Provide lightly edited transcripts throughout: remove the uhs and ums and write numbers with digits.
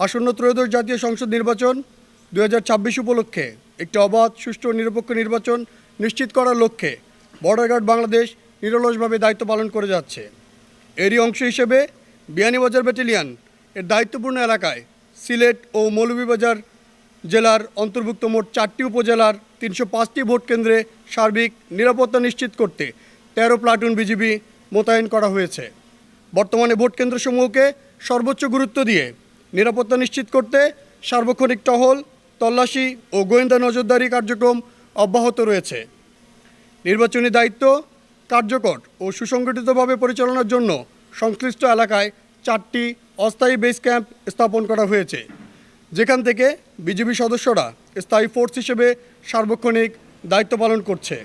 আসন্ন ত্রয়োদশ জাতীয় সংসদ নির্বাচন 2026 উপলক্ষে একটি অবাধ, সুষ্ঠু ও নিরপেক্ষ নির্বাচন নিশ্চিত করার লক্ষ্যে বর্ডার গার্ড বাংলাদেশ নিরলসভাবে দায়িত্ব পালন করে যাচ্ছে। এরই অংশ হিসেবে বিয়ানীবাজার ব্যাটালিয়ন এর দায়িত্বপূর্ণ এলাকায় সিলেট ও মৌলভীবাজার জেলার অন্তর্ভুক্ত মোট 4টি উপজেলার 305টি ভোট কেন্দ্রে সার্বিক নিরাপত্তা নিশ্চিত করতে 13 প্লাটুন বিজিবি মোতায়েন করা হয়েছে। বর্তমানে ভোট কেন্দ্রসমূহকে সর্বোচ্চ গুরুত্ব দিয়ে নিরাপত্তা নিশ্চিত করতে সার্বক্ষণিক টহল, তল্লাশি ও গোয়েন্দা নজরদারি কার্যক্রম অব্যাহত রয়েছে। নির্বাচনী দায়িত্ব কার্যকর ও সুসংগঠিতভাবে পরিচালনার জন্য সংশ্লিষ্ট এলাকায় 4টি অস্থায়ী বেস ক্যাম্প স্থাপন করা হয়েছে, যেখান থেকে বিজিবি সদস্যরা স্থায়ী ফোর্স হিসেবে সার্বক্ষণিক দায়িত্ব পালন করছে।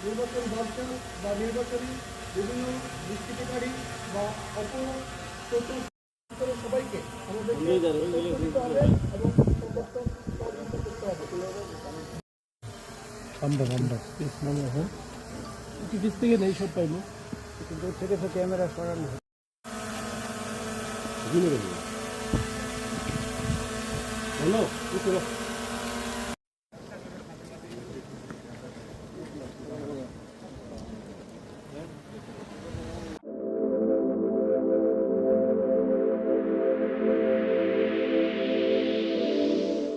নির্বাচন বাঞ্ছন বা নির্বাচনী বিভিন্ন দুষ্কৃতিকারী বা সবাইকে আমাদের থেকে নেই সব পাইল, কিন্তু থেকে তো ক্যামেরা সরানো হলো।